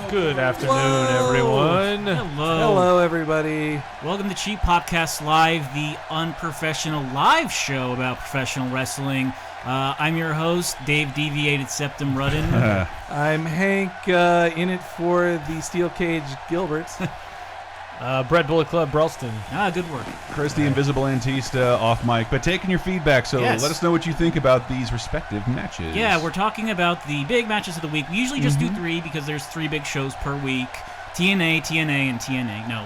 Good afternoon, everyone. Hello, everybody. Welcome to Cheap Popcast Live, the unprofessional live show about professional wrestling. I'm your host, Dave Deviated Septum Rudden. I'm Hank, in it for the Steel Cage Gilbert. Brett Bullet Club Brelston. Good work. Chris the Invisible Antista off mic, but taking your feedback, so Yes. let us know what you think about these respective matches. Yeah, we're talking about the big matches of the week. We usually just do three because there's 3 big shows per week. TNA, and TNA. No.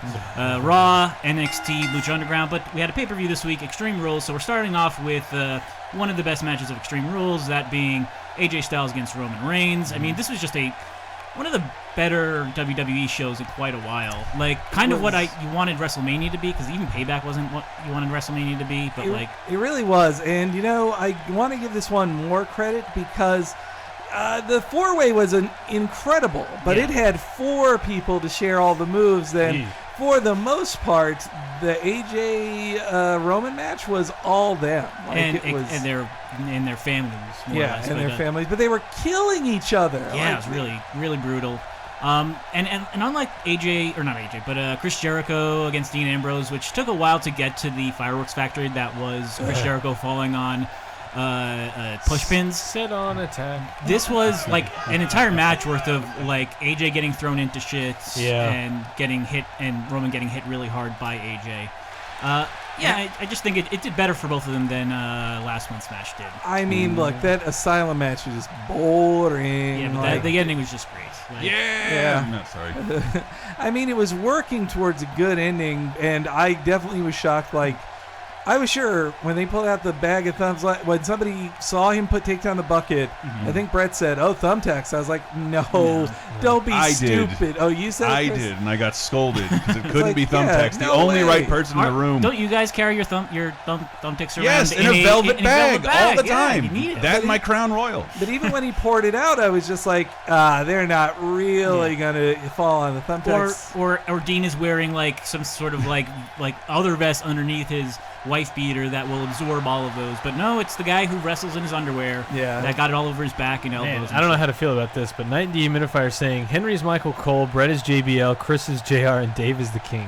Raw, NXT, Lucha Underground. But we had a pay-per-view this week, Extreme Rules. So we're starting off with one of the best matches of Extreme Rules, that being AJ Styles against Roman Reigns. I mean, this was just one of the better WWE shows in quite a while. Like, kind of what you wanted WrestleMania to be, because even Payback wasn't what you wanted WrestleMania to be. But it really was. And, you know, I want to give this one more credit because the 4-way was incredible, but it had 4 people to share all the moves. Then, for the most part, the AJ Roman match was all them. Like, and their families. Yeah, and their families, but they were killing each other. Yeah, it was really, really brutal. And unlike Chris Jericho against Dean Ambrose, which took a while to get to the fireworks factory that was Chris Jericho falling on push pins. Sit on attack. This was like an entire match worth of like AJ getting thrown into shit and getting hit, and Roman getting hit really hard by AJ. I just think it did better for both of them than last month's match did. I mean, look, that Asylum match was just boring. Yeah, but the ending was just great. No, sorry. I mean, it was working towards a good ending, and I definitely was shocked. Like, I was sure when they pulled out the bag of thumbs, when somebody saw him take down the bucket, I think Brett said, "Oh, thumbtacks." I was like, "No, don't be stupid." Did. Oh, you said I it, Chris? did, and I got scolded because it couldn't like, be thumbtacks. The only right person in the room. Don't you guys carry your thumbtacks around? Yes, in a velvet bag all the time. You need it. That and my Crown Royal. But even when he poured it out, I was just like, they're not really gonna fall on the thumbtacks. Or Dean is wearing like some sort of like other vest underneath his wife beater that will absorb all of those. But no, it's the guy who wrestles in his underwear that got it all over his back and elbows. I don't know how to feel about this, but Night and Dehumidifier saying Henry's Michael Cole, Brett is JBL, Chris is JR, and Dave is the King.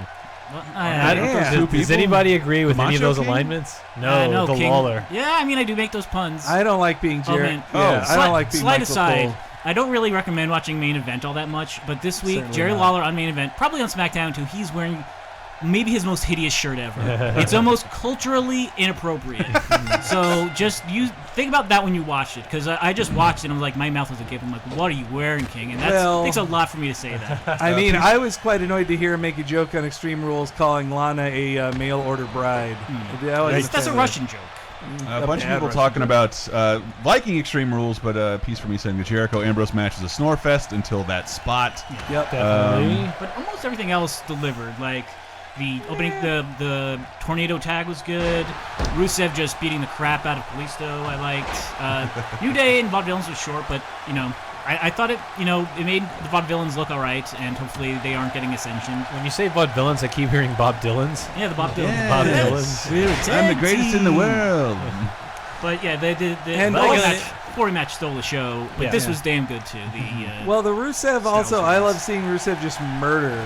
Does anybody agree with any of those alignments? No, the King. Lawler. Yeah, I mean, I do make those puns. I don't like being Jerry. I don't like being Slide Michael aside. Cole. I don't really recommend watching Main Event all that much, but this week, Certainly Jerry not. Lawler on Main Event, probably on SmackDown too, he's wearing maybe his most hideous shirt ever. It's almost culturally inappropriate. So just think about that when you watch it, because I just watched it and I'm like, my mouth was agape. I'm like, what are you wearing, King? And that takes a lot for me to say that. I mean, I was quite annoyed to hear him make a joke on Extreme Rules calling Lana a mail order bride. That's a Russian joke. A bunch of people talking about liking Extreme Rules, but a piece for me saying the Jericho-Ambrose match is a snore fest until that spot. Yep, definitely. But almost everything else delivered. Like the opening, the tornado tag was good. Rusev just beating the crap out of Kalisto, I liked. New Day and Vaudevillains was short, but I thought it made the Vaudevillains look all right, and hopefully they aren't getting Ascension. When you say Vaudevillains, I keep hearing Bob Dylan's. Yeah, the Bob Dylan. Yes. Bob Dylan's. I'm the greatest in the world. But yeah, the Corey match stole the show, but this was damn good too. Well, the Rusev also, I love seeing Rusev just murder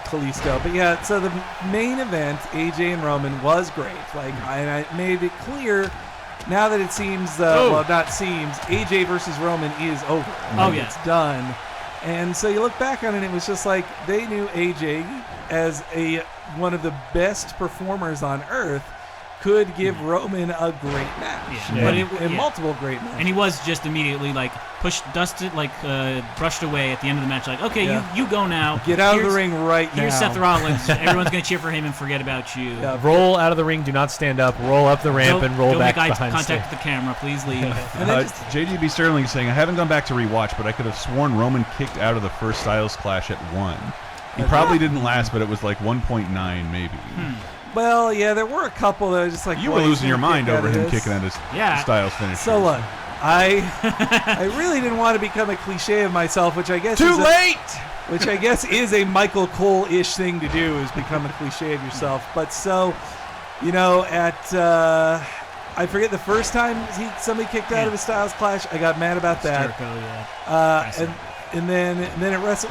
Kalisto. But yeah, so the main event, AJ and Roman, was great. Like, and I made it clear now that it seems, AJ versus Roman is over. It's done. And so you look back on it, and it was just like they knew AJ as one of the best performers on earth could give Roman a great match. Multiple great matches. And he was just immediately like dusted, like brushed away at the end of the match. Like, okay, you go now. Get out of the ring right now. Here's Seth Rollins. Everyone's gonna cheer for him and forget about you. Yeah, roll out of the ring. Do not stand up. Roll up the ramp and roll back behind. Don't make eye contact with the camera. Please leave. JDB Sterling is saying, I haven't gone back to rewatch, but I could have sworn Roman kicked out of the first Styles Clash at 1. He probably didn't last, but it was like 1.9 maybe. Well, yeah, there were a couple that was just like... You were losing your mind over him kicking out his Styles finish. So look, I really didn't want to become a cliche of myself, which I guess which I guess is a Michael Cole-ish thing to do, is become a cliche of yourself. But so, I forget the first time somebody kicked out of a Styles Clash, I got mad about that. Jericho, And and then it was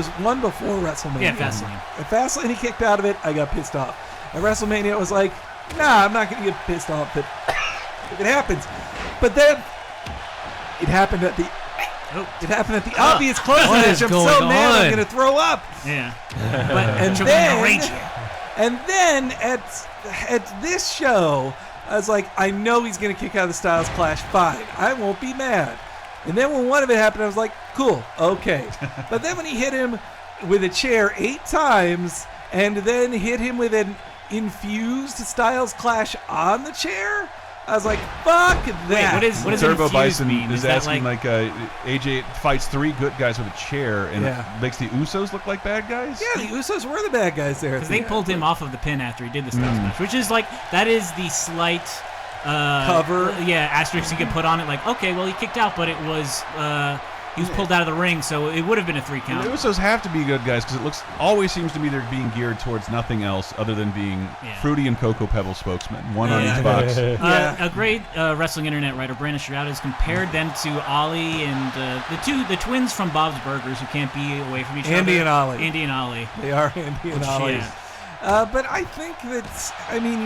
one before WrestleMania. Yeah, Fastlane. At Fastlane, he kicked out of it. I got pissed off. At WrestleMania, it was like, nah, I'm not going to get pissed off if it happens. But then it happened at the obvious close match. I'm so mad I'm going to throw up. Yeah. And then at this show, I was like, I know he's going to kick out of the Styles Clash. Fine. I won't be mad. And then when one of it happened, I was like, cool, okay. But then when he hit him with a chair 8 times and then hit him with an infused Styles Clash on the chair, I was like, fuck that. Wait, what does Turbo Bison mean? is asking AJ fights 3 good guys with a chair and makes the Usos look like bad guys? Yeah, the Usos were the bad guys there. Because they pulled him off of the pin after he did the Styles match, which is that is the slight cover. Yeah, asterisk you could put on it. Like, okay, well, he kicked out, but it was he was pulled out of the ring, so it would have been a 3 count. The Usos have to be good guys because it always seems to me they're being geared towards nothing else other than being Fruity and Cocoa Pebble spokesmen, one on each box. A great wrestling internet writer, Brandon Stroud, has compared them to Ollie and the twins from Bob's Burgers who can't be away from each other. Andy and Ollie. Andy and Ollie. They are Andy and Ollie. But I think you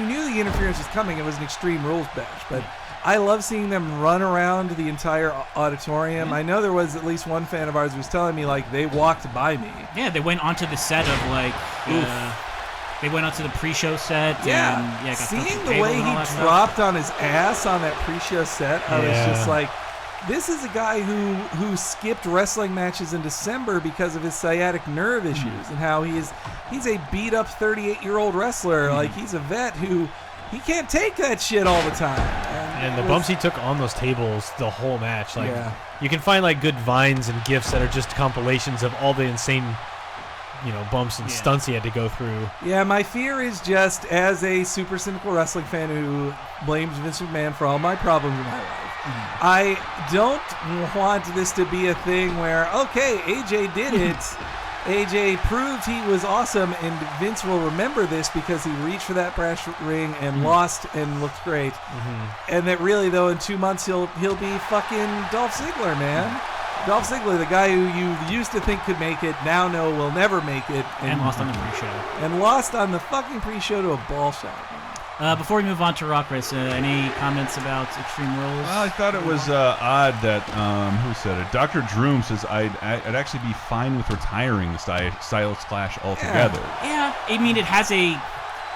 knew the interference was coming. It was an Extreme Rules match, but I love seeing them run around the entire auditorium. I know there was at least one fan of ours who was telling me, they walked by me. Yeah, they went onto the set of, they went onto the pre-show set. Yeah. And, seeing the way he dropped on his ass on that pre-show set, I was just like, this is a guy who skipped wrestling matches in December because of his sciatic nerve issues and how he's a beat-up 38-year-old wrestler. He's a vet who he can't take that shit all the time. And the bumps he took on those tables the whole match. You can find good vines and GIFs that are just compilations of all the insane bumps and stunts he had to go through. Yeah, my fear is just as a super cynical wrestling fan who blames Vince McMahon for all my problems in my life, I don't want this to be a thing where, okay, AJ did it. AJ proved he was awesome, and Vince will remember this because he reached for that brass ring and lost and looked great. And that really, though, in 2 months he'll be fucking Dolph Ziggler, man. Dolph Ziggler, the guy who you used to think could make it, now know will never make it. And lost on the pre-show. And lost on the fucking pre-show to a ball shot. Before we move on to Raw, Chris, any comments about Extreme Rules? Well, I thought it was odd that, who said it? Dr. Droom says I'd actually be fine with retiring the Styles Clash altogether. Yeah, I mean, it has I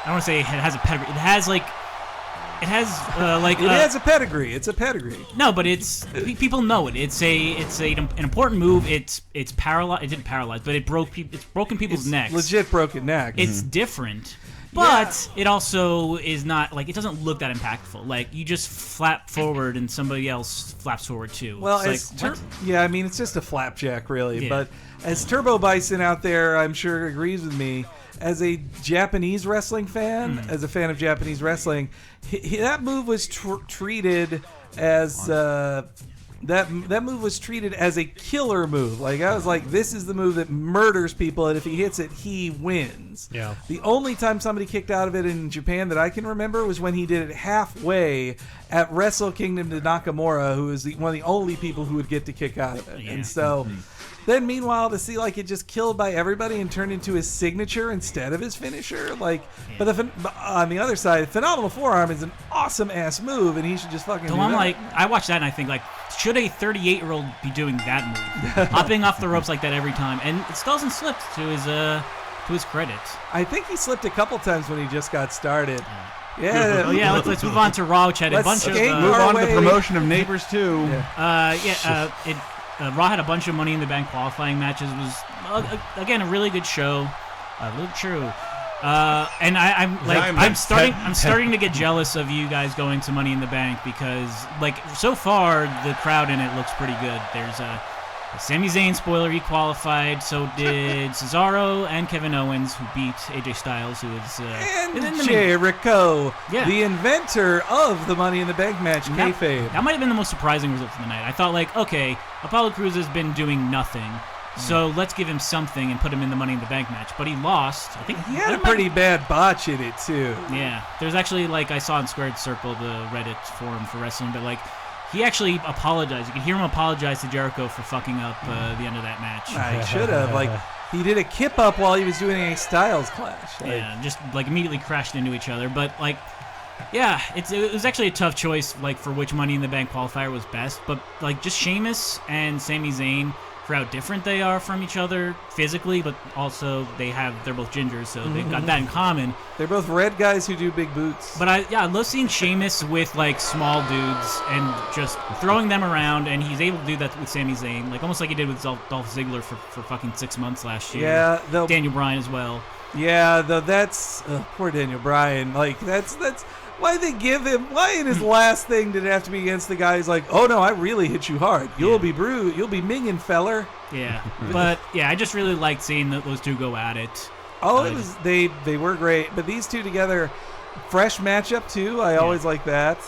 don't want to say it has a pedigree. It has it has a pedigree. It's a pedigree. No, but people know it. It's an important move. It's paralyzed. It didn't paralyze, but it's broken people's necks. Legit broken neck. It's different. But it also is not, it doesn't look that impactful. You just flap forward and somebody else flaps forward too. Well, it's just a flapjack, really. Yeah. But as Turbo Bison out there, I'm sure agrees with me, as a Japanese wrestling fan, as a fan of Japanese wrestling, that move was treated as... That move was treated as a killer move. I was like, this is the move that murders people, and if he hits it, he wins. Yeah. The only time somebody kicked out of it in Japan that I can remember was when he did it halfway at Wrestle Kingdom to Nakamura, who is one of the only people who would get to kick out of it. Yeah. And so... Then, meanwhile, to see it just killed by everybody and turned into his signature instead of his finisher, but on the other side, Phenomenal Forearm is an awesome ass move, and he should just fucking. So I watched that and I think should a 38-year-old be doing that move, hopping off the ropes like that every time? And it still hasn't slipped to his credit. I think he slipped a couple times when he just got started. Yeah. Let's move on to Raw, which had a bunch of move on to the promotion of Neighbors 2. Raw had a bunch of Money in the Bank qualifying matches. It was again a really good show. Look true. And I'm starting to get jealous of you guys going to Money in the Bank because so far the crowd in it looks pretty good. There's a Sami Zayn spoiler, he qualified. So did Cesaro and Kevin Owens, who beat AJ Styles, who is and Jericho, the inventor of the Money in the Bank match, kayfabe. That might have been the most surprising result of the night. I thought okay, Apollo Crews has been doing nothing. So let's give him something and put him in the Money in the Bank match. But he lost. I think he had a pretty bad botch in it too. Yeah, there's actually I saw in Squared Circle, the Reddit forum for wrestling, but he actually apologized. You could hear him apologize to Jericho for fucking up the end of that match. He should have. Like, he did a kip up while he was doing a Styles Clash. Like, yeah, just like immediately crashed into each other. But like, yeah, it was actually a tough choice, like for which Money in the Bank qualifier was best. But like, just Sheamus and Sami Zayn, for how different they are from each other physically, but also they're both gingers, so they've got that in common. They're both red guys who do big boots. But I love seeing Sheamus with like small dudes and just throwing them around, and he's able to do that with Sami Zayn, like almost like he did with Dolph Ziggler for fucking 6 months last year. Yeah, Daniel Bryan as well. Yeah, though that's poor Daniel Bryan. Like that's why they give him. Why in his last thing did it have to be against the guy who's like, oh no, I really hit you hard. You'll be bruised. You'll be minging, feller. Yeah, but yeah, I just really liked seeing those two go at it. Oh, it was they were great, but these two together, fresh matchup too. I always like that.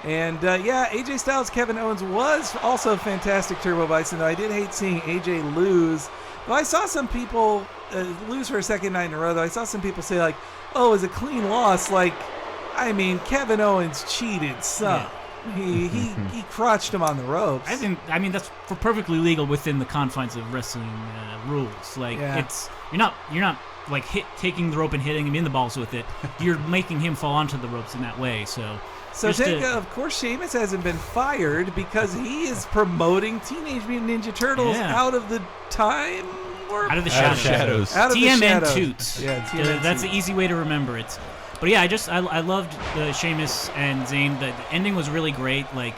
And AJ Styles, Kevin Owens was also fantastic Turbo Bison. Though I did hate seeing AJ lose. But I saw some people lose for a second night in a row. Though I saw some people say like, "Oh, it was a clean loss." Like, I mean, Kevin Owens cheated some. Yeah. He crotched him on the ropes. I mean that's perfectly legal within the confines of wrestling rules. Like you're not like taking the rope and hitting him in the balls with it. You're making him fall onto the ropes in that way. So of course, Sheamus hasn't been fired because he is promoting Teenage Mutant Ninja Turtles out of the time warp. Out of the shadows. Out of TMN the shadows. Toots. Yeah, TMN that's Toots. the easy way to remember it. But yeah, I loved Sheamus and Zayn. The ending was really great. Like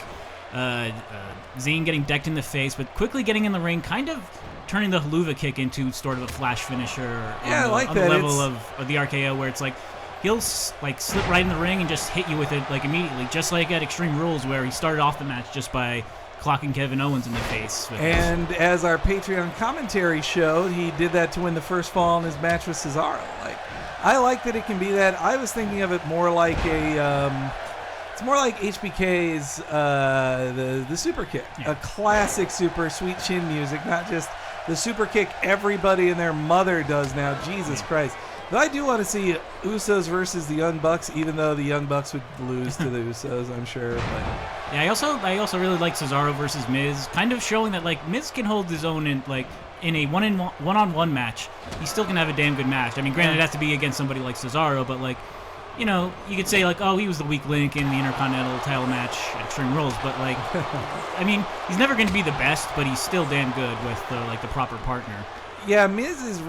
Zayn getting decked in the face, but quickly getting in the ring, kind of turning the haluva kick into sort of a flash finisher. On the level of the RKO, where it's like he'll like slip right in the ring and just hit you with it like immediately, just like at Extreme Rules, where he started off the match just by clocking Kevin Owens in the face. And as our Patreon commentary showed, he did that to win the first fall in his match with Cesaro. Like, I like that it can be that. I was thinking of it more like it's more like HBK's the super kick, a classic super sweet chin music, not just the super kick everybody and their mother does now. Jesus Christ. But I do want to see Usos versus the Young Bucks, even though the Young Bucks would lose to the Usos, I'm sure. But yeah, I also really like Cesaro versus Miz, kind of showing that like Miz can hold his own in a one-on-one match. He still can have a damn good match. I mean, granted, it has to be against somebody like Cesaro, but like, you know, you could say like, oh, he was the weak link in the Intercontinental title match at Extreme Rules, but like, I mean, he's never going to be the best, but he's still damn good with the proper partner. Yeah, Miz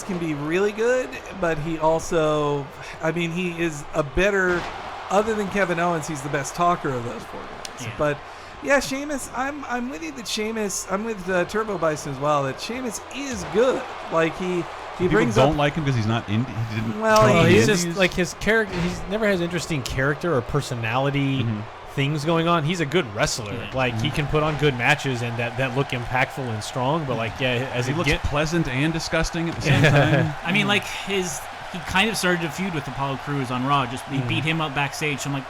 can be really good, but he also, I mean, he is a better, other than Kevin Owens, he's the best talker of those four guys. Yeah. But yeah, Sheamus, I'm with you that Sheamus, I'm with Turbo Bison as well, that Sheamus is good. Like he brings don't up, like him because he's not indie. He didn't. Well, he's just like his character. He's never has interesting character or personality things going on. He's a good wrestler. Yeah. Like he can put on good matches and that look impactful and strong. But like as he looks pleasant and disgusting at the same time. I mean, like he kind of started a feud with Apollo Crews on Raw. Just he beat him up backstage. So I'm like,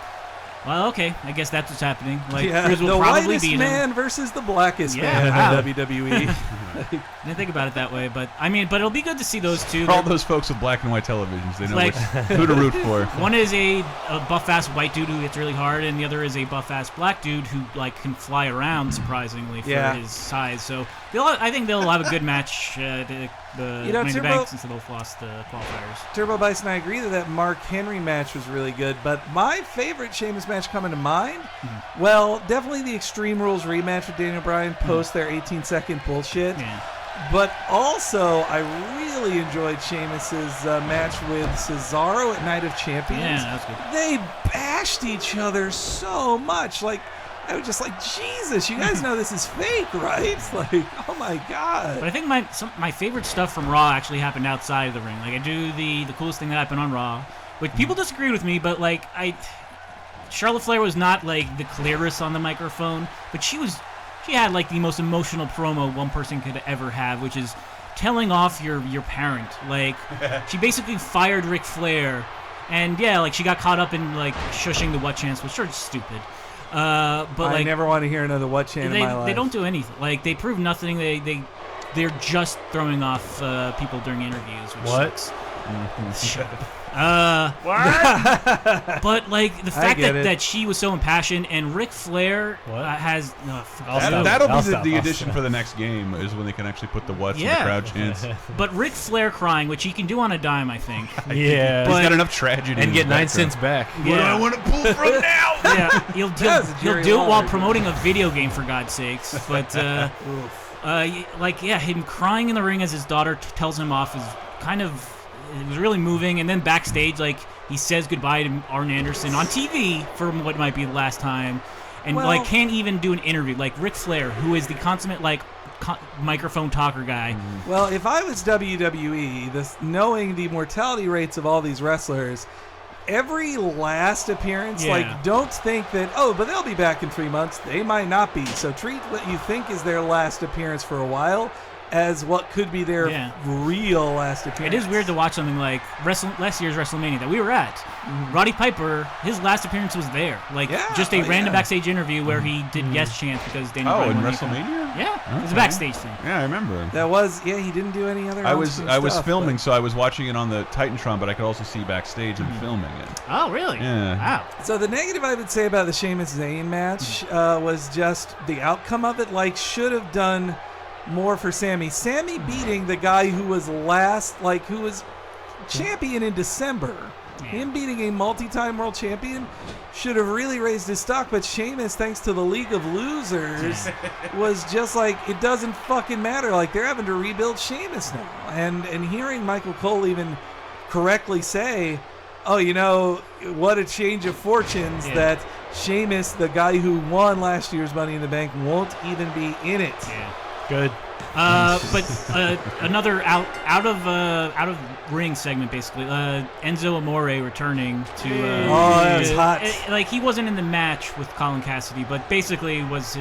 well, okay, I guess that's what's happening. Like, Crews will the probably whitest beat man him versus the blackest man in WWE. I didn't think about it that way, but I mean, but it'll be good to see those two. For all those folks with black and white televisions, they know who to root for. One is a buff-ass white dude who hits really hard, and the other is a buff-ass black dude who like can fly around surprisingly for his size. So I think they'll have a good match. The Bank, since they both lost the qualifiers. Turbo Bison, I agree that Mark Henry match was really good, but my favorite Sheamus match coming to mind, well, definitely the Extreme Rules rematch with Daniel Bryan post their 18-second bullshit. Yeah. But also, I really enjoyed Sheamus's match with Cesaro at Night of Champions. Yeah, that was good. They bashed each other so much, like. I was just like, Jesus, you guys know this is fake, right? Like, oh my God. But I think my favorite stuff from Raw actually happened outside of the ring. Like, I do the coolest thing that happened on Raw, which people disagreed with me, but like, Charlotte Flair was not like the clearest on the microphone, but she had like the most emotional promo one person could ever have, which is telling off your parent. Like, she basically fired Ric Flair, and yeah, like she got caught up in like shushing the what chants, which are just stupid. But I like, never want to hear another what chant in my life. They don't do anything. Like, they prove nothing. They're just throwing off people during interviews. Which sucks. But like the fact that she was so impassioned, and Ric Flair has that'll be the addition for the next game is when they can actually put the what's in the crowd chants. But Ric Flair crying, which he can do on a dime, I think. Yeah, he's got enough tragedy and get 9 cents back. What do I want to pull from now? Yeah, he'll do it while promoting a video game, for God's sakes. But him crying in the ring as his daughter tells him off is kind of, it was really moving. And then backstage, like, he says goodbye to Arn Anderson on TV for what might be the last time, and can't even do an interview. Like Ric Flair, who is the consummate microphone talker guy. Well, if I was WWE, knowing the mortality rates of all these wrestlers, every last appearance, don't think that, but they'll be back in 3 months. They might not be. So treat what you think is their last appearance for a while as what could be their real last appearance. It is weird to watch something like last year's WrestleMania that we were at. Roddy Piper, his last appearance was there. Just a random backstage interview where he did yes chants because Daniel Bryan in WrestleMania? Yeah, it was a backstage thing. Yeah, I remember. That was, he didn't do any other I was filming, so I was watching it on the Titantron, but I could also see backstage and filming it. Oh, really? Yeah. Wow. So the negative I would say about the Sheamus Zayn match was just the outcome of it. Should have done more for Sami. Sami beating the guy who was who was champion in December. Him beating a multi-time world champion should have really raised his stock, but Sheamus, thanks to the League of Losers, was just it doesn't fucking matter. They're having to rebuild Sheamus now. And hearing Michael Cole even correctly say, what a change of fortunes that Sheamus, the guy who won last year's Money in the Bank, won't even be in it. Yeah. Good. But another out of ring segment, basically. Enzo Amore returning to. That was hot. He wasn't in the match with Colin Cassidy, but basically was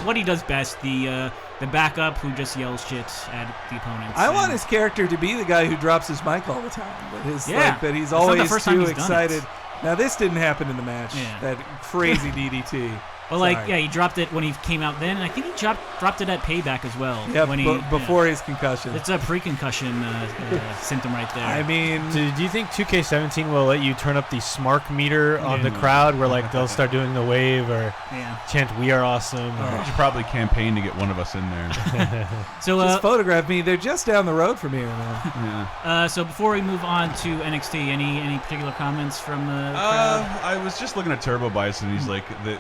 what he does best. The backup who just yells shit at the opponents. I want his character to be the guy who drops his mic all the time, but that he's always too excited. Now this didn't happen in the match. Yeah. That crazy DDT. Well, he dropped it when he came out then, and I think he dropped it at Payback as well. Yeah, before his concussion. It's a pre-concussion symptom right there. I mean, do you think 2K17 will let you turn up the SMARC meter on the crowd, where they'll start doing the wave or chant "We are awesome"? You should probably campaign to get one of us in there. So just photograph me. They're just down the road from here, man. Yeah. So before we move on to NXT, any particular comments from the crowd? I was just looking at Turbo Bison, and he's like the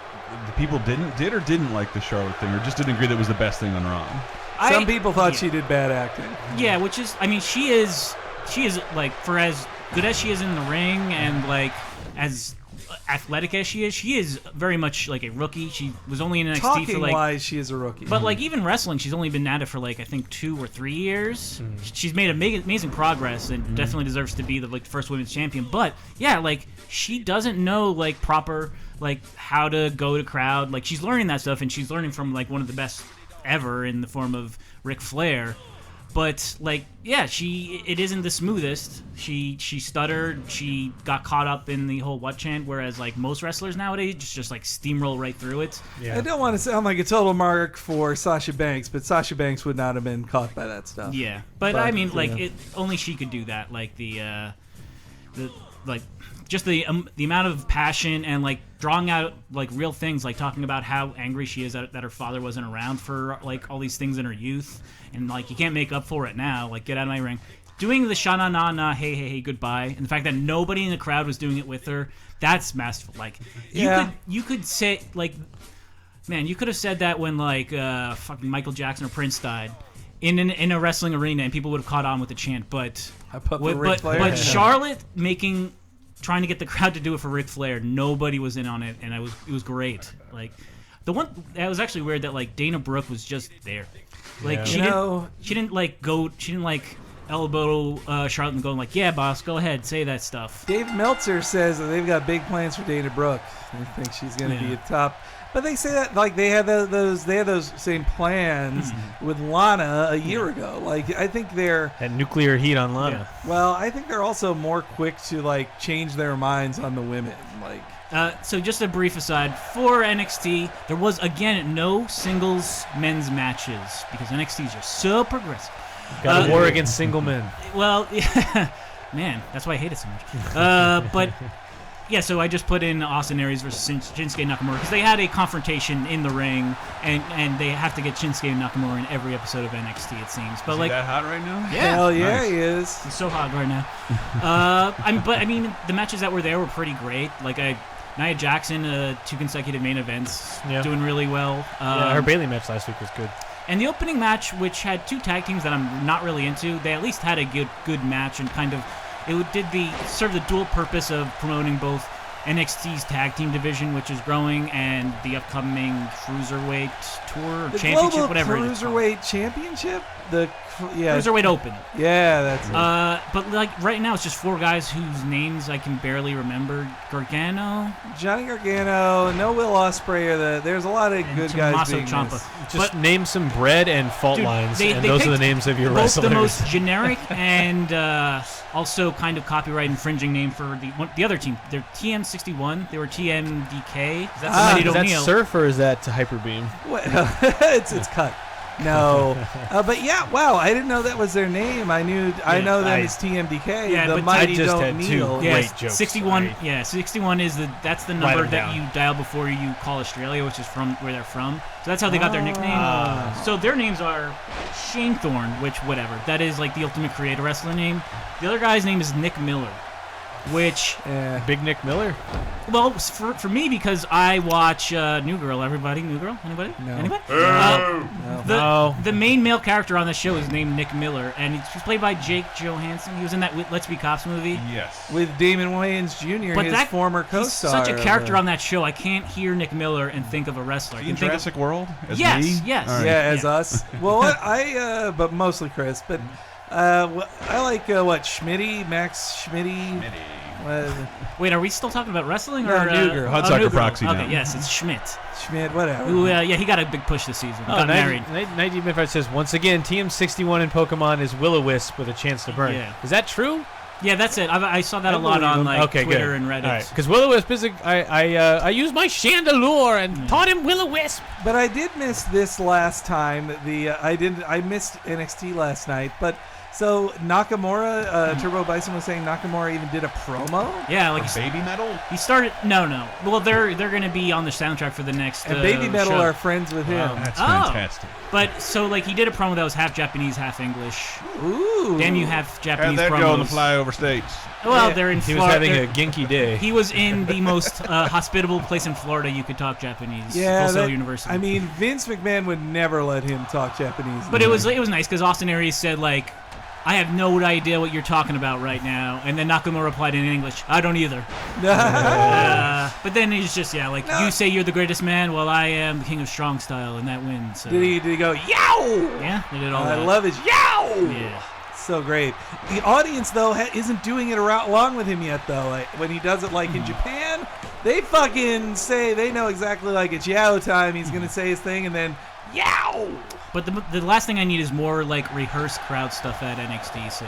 people didn't like the Charlotte thing, or just didn't agree that was the best thing on Raw. Some people thought she did bad acting. Yeah, which is, she is for as good as she is in the ring and as athletic as she is very much a rookie. She was only in NXT Talking for wise, she is a rookie. But even wrestling, she's only been at it for I think 2 or 3 years. She's made amazing progress and definitely deserves to be the first women's champion. But she doesn't know proper how to go to crowd. She's learning that stuff, and she's learning from one of the best ever in the form of Ric Flair. But it isn't the smoothest. She stuttered. She got caught up in the whole what chant, whereas most wrestlers nowadays just steamroll right through it. Yeah. I don't want to sound like a total mark for Sasha Banks, but Sasha Banks would not have been caught by that stuff. Yeah, but only she could do that. Just the amount of passion and drawing out real things, talking about how angry she is that her father wasn't around for all these things in her youth, and you can't make up for it now. Get out of my ring. Doing the sha na na na hey hey hey goodbye, and the fact that nobody in the crowd was doing it with her, that's masterful. You could say man, you could have said that when fucking Michael Jackson or Prince died in a wrestling arena, and people would have caught on with the chant. But Charlotte trying to get the crowd to do it for Ric Flair, nobody was in on it, and it was great. The one that was actually weird that Dana Brooke was just there. She didn't elbow Charlotte and go yeah, boss, go ahead, say that stuff. Dave Meltzer says that they've got big plans for Dana Brooke. They think she's going to be a top. But they say that they had those same plans with Lana a year ago. I think they're had nuclear heat on Lana. Yeah. Well, I think they're also more quick to change their minds on the women. So just a brief aside for NXT, there was again no singles men's matches because NXT is just so progressive. Got a war against single men. Well, yeah. Man, that's why I hate it so much. But yeah, so I just put in Austin Aries versus Shinsuke Nakamura because they had a confrontation in the ring, and they have to get Shinsuke Nakamura in every episode of NXT, it seems. But Is he that hot right now? Yeah, hell yeah, nice. he is. he's so hot right now. But I mean, the matches that were there were pretty great. Like Nia Jackson, 2 consecutive main events, doing really well. Her Bayley match last week was good. And the opening match, which had 2 tag teams that I'm not really into, they at least had a good match and kind of served the dual purpose of promoting both NXT's tag team division, which is growing, and the upcoming Cruiserweight Tour or The Championship, Global whatever it is called. Cruiserweight Championship? Cruiserweight Open. Yeah, that's it. But like right now, it's just 4 guys whose names I can barely remember. Gargano, Johnny Gargano, no Will Ospreay. There's a lot of good guys Tommaso being Ciampa. missed. Just name some bread and fault lines, and those are the picked names of your both wrestlers. the most generic and also kind of copyright infringing name for the other team. They're TM61. They were TMDK. Is that is that Surf or is that Hyperbeam? It's cut. No, but yeah, wow! I didn't know that was their name. I know them as TMDK. Yeah, the but Mighty I just Don't had 2 Kneel. great jokes. 61. Sorry. Yeah, 61 is that's the Write number them that down. you dial before you call Australia, which is from where they're from. So that's how they got their nickname. So their names are Shane Thorne, which whatever. That is like the Ultimate Creator wrestler name. The other guy's name is Nick Miller, which Big Nick Miller. well for me because I watch New Girl. Everybody, New Girl? Anybody? No. Anybody? No. The main male character on the show is named Nick Miller, and he's played by Jake Johansson. He was in that Let's Be Cops movie. Yes. With Damon Wayans Jr., But his that former he's co-star. such a character on that show. I can't hear Nick Miller and think of a wrestler. I In can think Jurassic World? As Yes, me? yes. All right. Yeah, as Yeah. us. Well, but mostly Chris. But I like Schmitty, Max Schmitty. Wait, are we still talking about wrestling No, or New Girl. Hudsucker New Girl. Proxy Okay, now. yes, it's Schmidt. Schmidt, whatever. Who, yeah, he got a big push this season. Got married. 90 Midfight says, once again, TM61 in Pokemon is Will-O-Wisp with a chance to burn. Yeah. Is that true? Yeah, that's it. I saw that I a lot believe on him. like Okay, Twitter good. and Reddit. Because Will-O-Wisp is I used my Chandelure and taught him Will-O-Wisp. But I did miss this last time. I missed NXT last night. But so Nakamura, Turbo Bison was saying Nakamura even did a promo. Yeah, like Baby Metal? he started. No. Well, they're going to be on the soundtrack for the next. And Baby Metal show. are friends with him. That's Oh. fantastic. But so like he did a promo that was half Japanese, half English. Ooh. Damn you, half How'd Japanese that promos. go on the flyover states? Well, Yeah. they're in He was Florida. having a ginky day. He was in the most hospitable place in Florida you could talk Japanese. Yeah, Full Sail University. I mean, Vince McMahon would never let him talk Japanese. but it was nice because Austin Aries said like, I have no idea what you're talking about right now, and then Nakamura replied in English, I don't either. But then he's just you say you're the greatest man, well I am the king of strong style, and that wins. So. Did he go yow? Yeah, they did all I that. love his yow. Yeah. So great. The audience though isn't doing it along with him yet though. Like, when he does it like in Japan, they fucking say they know exactly like it's yow time. He's gonna say his thing and then yow. But the last thing I need is more like rehearsed crowd stuff at NXT. So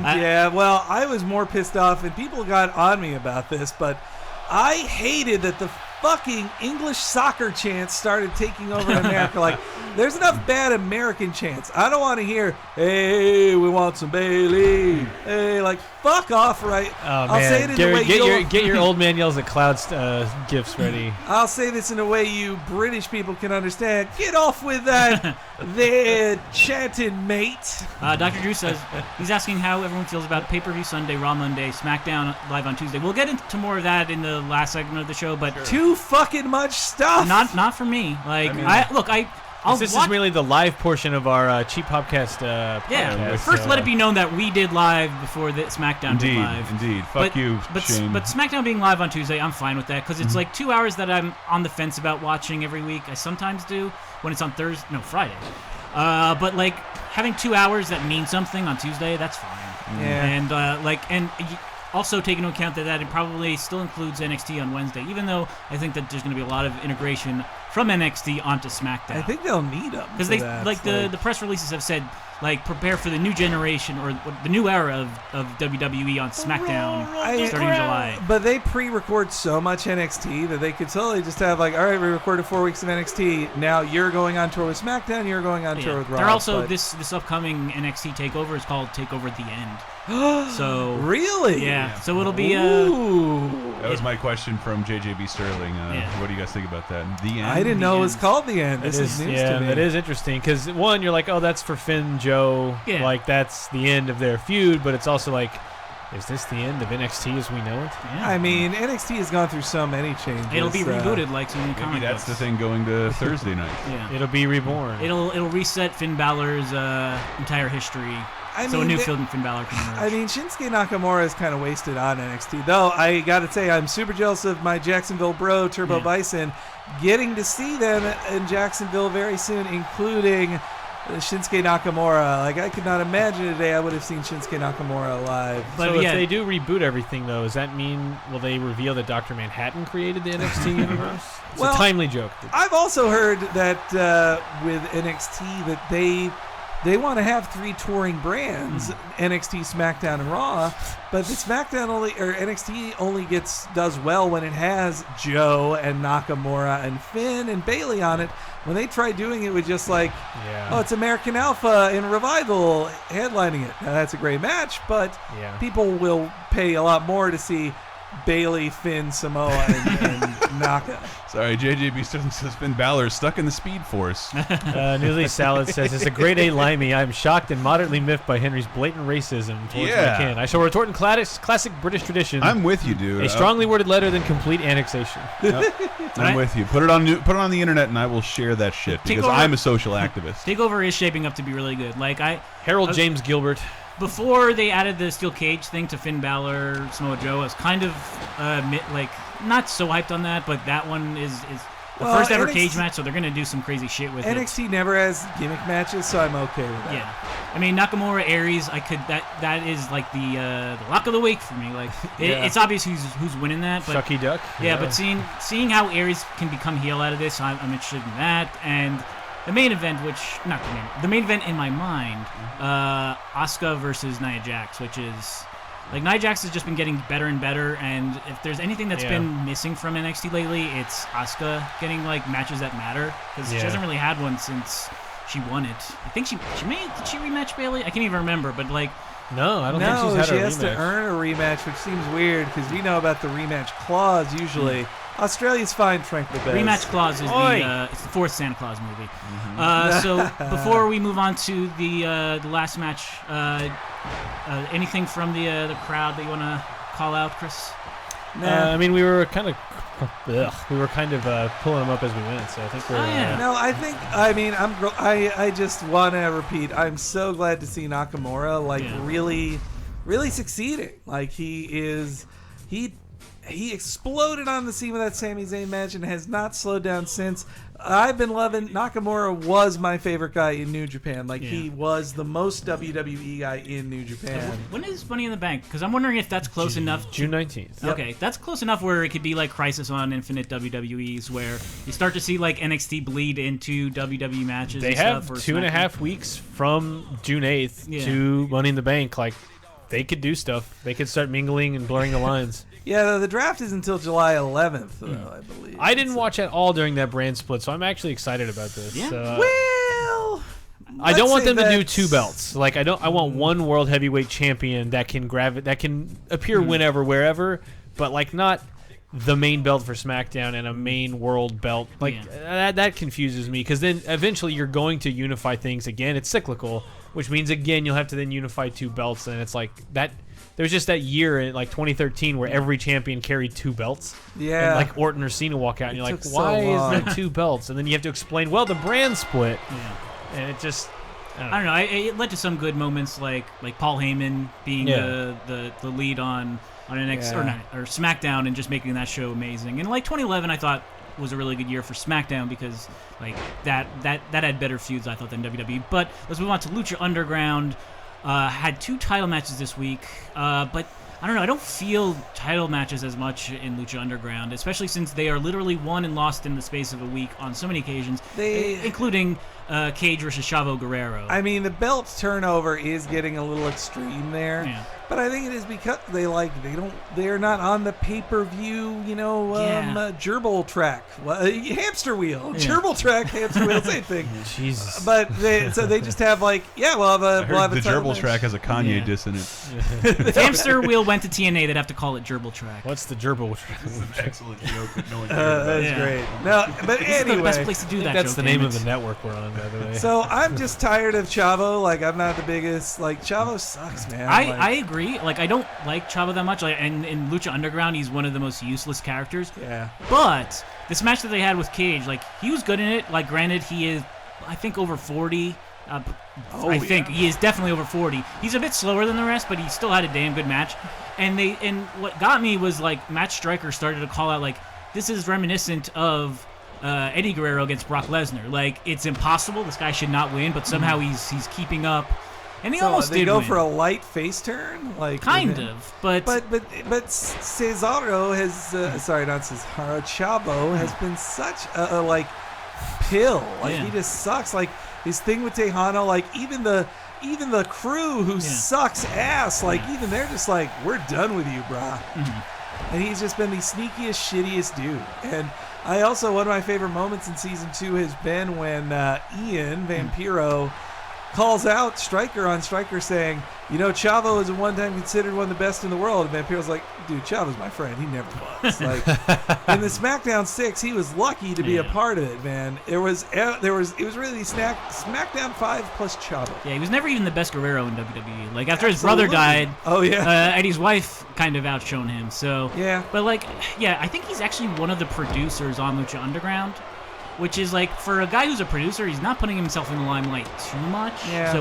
Yeah, well, I was more pissed off, and people got on me about this, but I hated that the fucking English soccer chants started taking over in America. Like, there's enough bad American chants. I don't want to hear, hey, we want some Bailey. Hey, like, fuck off, right? Oh, I'll say it in the way get your old man yells at clouds gifts ready. I'll say this in a way you British people can understand. Get off with that there chanting, mate. Dr. Drew says he's asking how everyone feels about pay-per-view Sunday, Raw Monday, SmackDown live on Tuesday. We'll get into more of that in the last segment of the show, but Too fucking much stuff. not for me. Like I'll This watch. is really the live portion of our Cheap Popcast Yeah, podcast. first let it be known that we did live before the SmackDown did live. Indeed. Fuck you, Shane. But SmackDown being live on Tuesday, I'm fine with that because it's like 2 hours that I'm on the fence about watching every week. I sometimes do when it's on Friday. But like having 2 hours that mean something on Tuesday, that's fine. Yeah. And also take into account that it probably still includes NXT on Wednesday, even though I think that there's going to be a lot of integration from NXT onto SmackDown. I think they'll need them. Because they the press releases have said prepare for the new generation or the new era of WWE on SmackDown starting in July. But they pre-record so much NXT that they could totally just have all right, we recorded 4 weeks of NXT. Now you're going on tour with SmackDown. You're going on tour with Raw. They're also this upcoming NXT takeover is called Takeover at the End. So really? Yeah. So it'll be That was my question from JJB Sterling. What do you guys think about that? The End? I didn't know it was called The End. This is news to me. That is interesting because one, you're like, oh, that's for Finn, Joe. Yeah. Like that's the end of their feud, but it's also like, is this the end of NXT as we know it? Yeah. I mean, NXT has gone through so many changes. It'll be rebooted like some comic Maybe that's books. the thing going to Thursday night. Yeah. It'll be reborn. It'll reset Finn Balor's entire history. So a new Finn Balor can emerge. I mean, Shinsuke Nakamura is kind of wasted on NXT. Though, I got to say, I'm super jealous of my Jacksonville bro, Turbo Bison, getting to see them in Jacksonville very soon, including Shinsuke Nakamura. Like, I could not imagine a day I would have seen Shinsuke Nakamura live. But if they do reboot everything, though, does that mean, will they reveal that Dr. Manhattan created the NXT universe? It's a timely joke. I've also heard that with NXT that they want to have 3 touring brands, NXT, SmackDown, and Raw, but the NXT only does well when it has Joe and Nakamura and Finn and Bayley on it. When they try doing it with just it's American Alpha and Revival headlining it. Now, that's a great match, but people will pay a lot more to see Bayley, Finn, Samoa, and Naka. Sorry, JJB says Finn Balor stuck in the Speed Force. Newly Salad says, it's a grade A limey. I'm shocked and moderately miffed by Henry's blatant racism towards McCann. I shall retort in classic British tradition. I'm with you, dude. A strongly worded letter than complete annexation. I'm with you. Put it on the internet, and I will share that shit because I'm a social activist. Takeover is shaping up to be really good. Harold James Gilbert. Before they added the steel cage thing to Finn Balor, Samoa Joe, I was kind of not so hyped on that, but that one is the first ever cage match, so they're going to do some crazy shit with it. NXT never has gimmick matches, so I'm okay with that. Yeah. I mean, Nakamura, Aries, that is like the lock of the week for me. Like it's obvious who's winning that. But, Shucky Duck. Yeah, but seeing how Aries can become heel out of this, I'm interested in that. And the main event, the main event in my mind, Asuka versus Nia Jax, which is like Nia Jax has just been getting better and better, and if there's anything that's been missing from NXT lately, it's Asuka getting matches that matter because she hasn't really had one since she won it. I think did she rematch Bayley? I can't even remember, but no, I don't think she's had she has to earn a rematch, which seems weird because we know about the rematch clause usually. Australia's fine, Frank the Best. Rematch clause is it's the 4th Santa Claus movie. So before we move on to the last match, anything from the crowd that you want to call out, Chris? I mean, we were kind of pulling them up as we went, so I think we're. I just want to repeat. I'm so glad to see Nakamura really, really succeeding. Like he exploded on the scene with that Sami Zayn match and has not slowed down since. I've been loving Nakamura. Was my favorite guy in New Japan. He was the most WWE guy in New Japan. When is Money in the Bank? Because I'm wondering if that's close enough. June 19th. Yep. Okay, that's close enough where it could be like Crisis on Infinite WWEs, where you start to see NXT bleed into WWE matches. They have 2.5 weeks from June 8th to Money in the Bank. They could do stuff. They could start mingling and blurring the lines. Yeah, the draft is until July 11th, though, I believe. I didn't watch at all during that brand split, so I'm actually excited about this. Yeah. I don't want them to do 2 belts. I want one world heavyweight champion that can appear whenever, wherever, but not the main belt for SmackDown and a main world belt. That confuses me because then eventually you're going to unify things again. It's cyclical, which means again you'll have to then unify 2 belts, and it's that. There's just that year in 2013 where every champion carried 2 belts. Yeah. And Orton or Cena walk out and you're like, why is there 2 belts? And then you have to explain, well, the brand split. Yeah. And it just, I don't know. It led to some good moments like Paul Heyman being the lead on NXT or SmackDown and just making that show amazing. And 2011 I thought was a really good year for SmackDown because that had better feuds I thought than WWE. But let's move on to Lucha Underground. Had 2 title matches this week, but I don't know. I don't feel title matches as much in Lucha Underground, especially since they are literally won and lost in the space of a week on so many occasions, including Cage versus Chavo Guerrero. I mean, the belt turnover is getting a little extreme there. But I think it is because they're not on the pay-per-view, gerbil track, hamster wheel, gerbil track, hamster wheel, same thing. Jesus. But they just have we'll have a the gerbil track has a Kanye diss in it. If hamster wheel went to TNA, they'd have to call it gerbil track. What's the gerbil track? This is an excellent joke that no one cares about. That's great. No, but This anyway, is the best place to do that. That's joke, the name of the network we're on, by the way. So I'm just tired of Chavo. I'm not the biggest. Chavo sucks, man. I agree. I don't like Chavo that much. And in Lucha Underground, he's one of the most useless characters. Yeah. But this match that they had with Cage, he was good in it. Granted, he is, I think, over 40. I think he is definitely over 40. He's a bit slower than the rest, but he still had a damn good match. And what got me was Matt Striker started to call out this is reminiscent of Eddie Guerrero against Brock Lesnar. It's impossible. This guy should not win, but somehow he's keeping up. And he almost did go win. for a light face turn, kind of, but Cesaro has Chavo has been such a pill. He just sucks. His thing with Tejano, even the crew who sucks ass, even they're just we're done with you, brah. Mm-hmm. And he's just been the sneakiest, shittiest dude. And I also, one of my favorite moments in season 2 has been when Ian Vampiro calls out Stryker on Stryker saying, Chavo is at one time considered one of the best in the world. And Vampiro's dude, Chavo's my friend. He never was. In the SmackDown 6, he was lucky to be a part of it, man. It was really SmackDown 5 plus Chavo. Yeah, he was never even the best Guerrero in WWE. After his brother died, Eddie's wife kind of outshone him. So yeah, but I think he's actually one of the producers on Lucha Underground. Which is for a guy who's a producer, he's not putting himself in the limelight too much,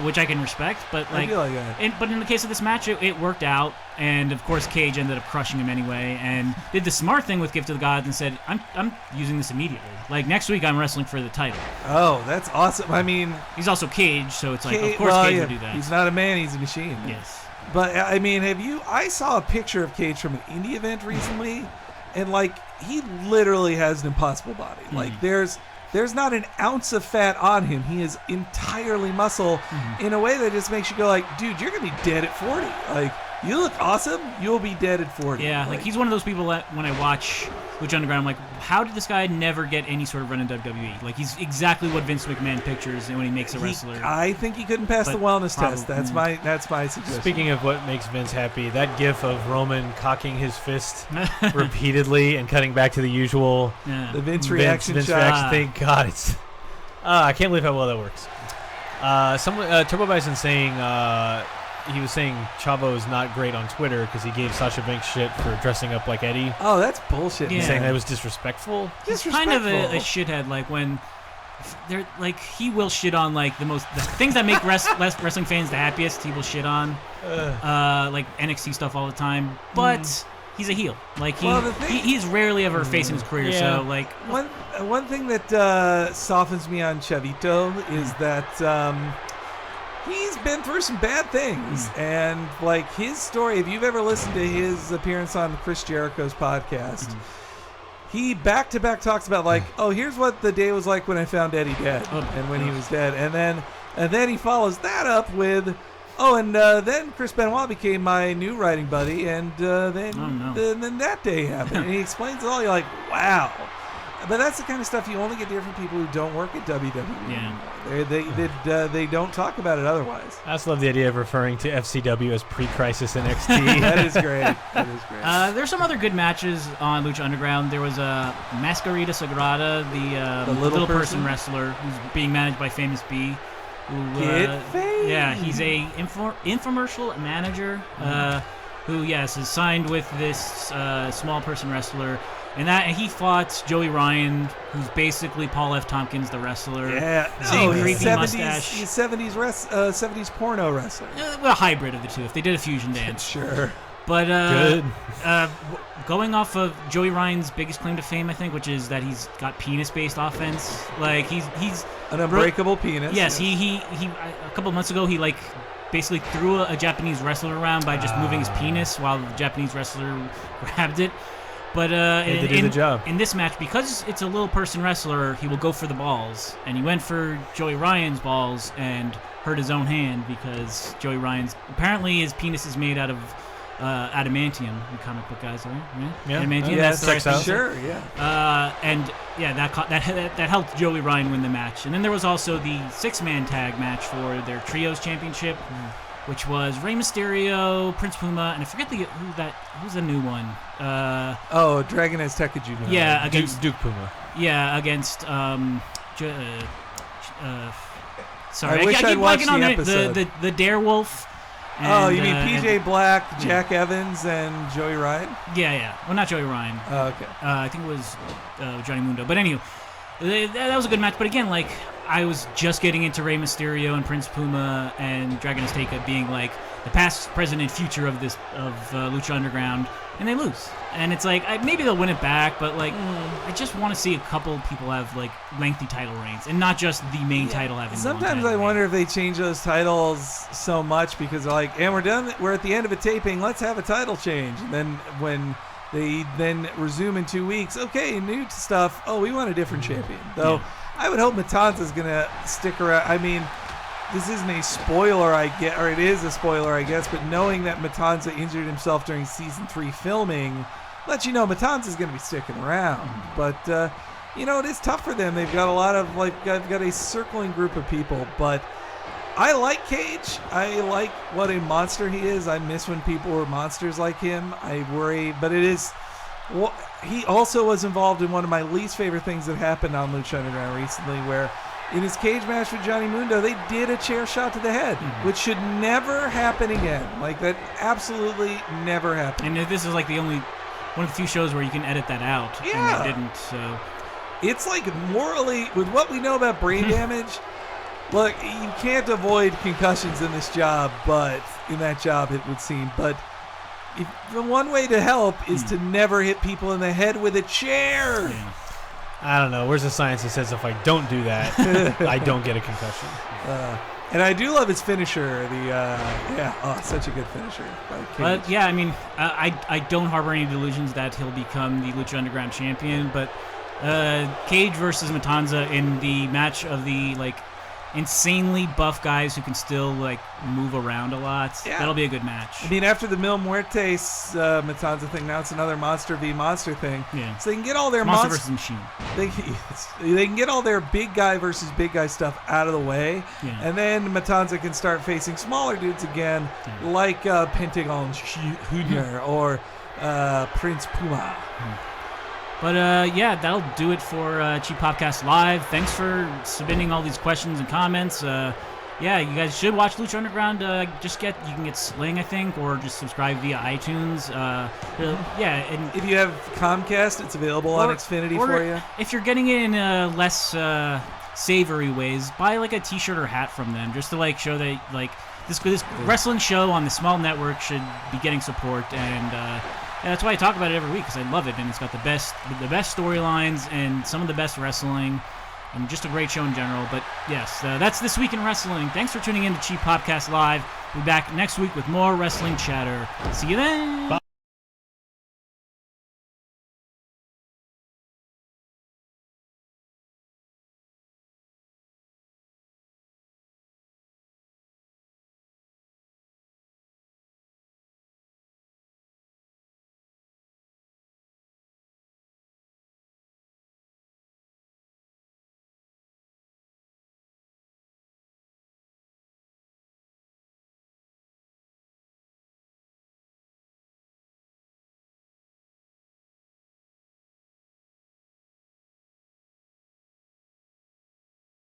which I can respect. But I feel that. But in the case of this match, it worked out, and of course Cage ended up crushing him anyway, and did the smart thing with Gift of the Gods and said, "I'm using this immediately. Next week, I'm wrestling for the title." Oh, that's awesome. I mean, he's also Cage, so it's of course Cage would do that. He's not a man; he's a machine. Yes. But I mean, I saw a picture of Cage from an indie event recently, and he literally has an impossible body. There's not an ounce of fat on him. He is entirely muscle in a way that just makes you go dude, you're gonna be dead at 40. You look awesome. You'll be dead at 40. Yeah, he's one of those people that when I watch Lucha Underground, I'm like, how did this guy never get any sort of run in WWE? He's exactly what Vince McMahon pictures when he makes a wrestler. I think he couldn't pass the wellness test. That's my suggestion. Speaking of what makes Vince happy, that gif of Roman cocking his fist repeatedly and cutting back to the usual the Vince reaction shot. Thank God, I can't believe how well that works. Turbo Bison saying he was saying Chavo is not great on Twitter because he gave Sasha Banks shit for dressing up like Eddie. Oh, that's bullshit. He's saying that was disrespectful. He's kind of a shithead. When they're he will shit on the things that make wrestling fans the happiest. He will shit on NXT stuff all the time, but he's a heel. He's rarely ever facing his career. Yeah. So one thing that softens me on Chavito is that he's been through some bad things, and his story. If you've ever listened to his appearance on Chris Jericho's podcast, he back to back talks about here's what the day was like when I found Eddie dead, and when he was dead, and then he follows that up with. Then Chris Benoit became my new writing buddy, and then that day happened. And he explains it all. You're like, wow. But that's the kind of stuff you only get to hear from people who don't work at WWE. Yeah. They don't talk about it otherwise. I just love the idea of referring to FCW as pre-crisis NXT. That is great. There's some other good matches on Lucha Underground. There was a Mascarita Sagrada, the little person wrestler who's being managed by Famous B. He's a infomercial manager who, is signed with this small person wrestler. And he fought Joey Ryan, who's basically Paul F. Tompkins, the wrestler. Yeah, creepy 70s, mustache. He's 70s porno wrestler. A hybrid of the two. If they did a fusion dance, sure. But good. Going off of Joey Ryan's biggest claim to fame, I think, which is that he's got penis-based offense. He's an unbreakable penis. Yes, he a couple months ago he basically threw a Japanese wrestler around by just moving his penis while the Japanese wrestler grabbed it. But to do the job. In this match, because it's a little person wrestler, he will go for the balls. And he went for Joey Ryan's balls and hurt his own hand because Joey Ryan's... Apparently his penis is made out of adamantium. You comic book guys, right? Yeah. Adamantium. That's the right thing. Sure, yeah. And yeah, that helped Joey Ryan win the match. And then there was also the 6-man tag match for their Trios Championship, which was Rey Mysterio, Prince Puma, and I forget who's the new one. Dragon Azteca Jr. Yeah, against Duke Puma. Yeah, against sorry, I wish I'd watched the episode. The Darewolf. And, you mean PJ Black, Jack Evans, and Joey Ryan? Yeah. Well, not Joey Ryan. Oh, okay. I think it was Johnny Mundo. But anyway, that was a good match. But again, like, I was just getting into Rey Mysterio and Prince Puma and Dragon Azteca being like the past, present, and future of Lucha Underground, and they lose. And it's like maybe they'll win it back, but like I just want to see a couple people have like lengthy title reigns and not just the main title having. Sometimes I wonder if they change those titles so much because they're like, and we're done. We're at the end of a taping. Let's have a title change. And then when they then resume in 2 weeks, okay, new stuff. Oh, we want a different champion. Though I would hope Matanza's gonna stick around. I mean, this isn't a spoiler, or it is a spoiler, I guess. But knowing that Matanza injured himself during season 3 filming, lets you know Matanza's going to be sticking around. But it is tough for them. They've got a lot of I've got a circling group of people. But I like Cage. I like what a monster he is. I miss when people were monsters like him. I worry, but it is. Well, he also was involved in one of my least favorite things that happened on Lucha Underground recently, where in his cage match with Johnny Mundo, they did a chair shot to the head, which should never happen again. Like, that absolutely never happened. And this is like one of the few shows where you can edit that out. Yeah. And they didn't, so. It's like morally, with what we know about brain damage, look, you can't avoid concussions in this job, but in that job it would seem. But the one way to help is to never hit people in the head with a chair. Yeah. I don't know. Where's the science that says if I don't do that, I don't get a concussion? And I do love his finisher. Such a good finisher. But yeah, I mean, I don't harbor any delusions that he'll become the Lucha Underground champion. But Cage versus Matanza in the match of the insanely buff guys who can still move around a lot. Yeah. That'll be a good match. I mean, after the Mil Muertes Matanza thing, now it's another Monster v Monster thing. Yeah. So they can get all their Monster versus Machine. They can get all their big guy versus big guy stuff out of the way, and then Matanza can start facing smaller dudes again, like Pentagon Jr. or Prince Puma. But that'll do it for Cheap Popcast Live. Thanks for submitting all these questions and comments. You guys should watch Lucha Underground. You can get Sling, I think, or just subscribe via iTunes. And if you have Comcast, it's available on Xfinity for you. If you're getting it in less savory ways, buy a T-shirt or hat from them, just to show that this wrestling show on the small network should be getting support. And that's why I talk about it every week, because I love it, and it's got the best storylines and some of the best wrestling, and just a great show in general. But yes, that's This Week in Wrestling. Thanks for tuning in to Cheap Popcast Live. We'll be back next week with more wrestling chatter. See you then. Bye.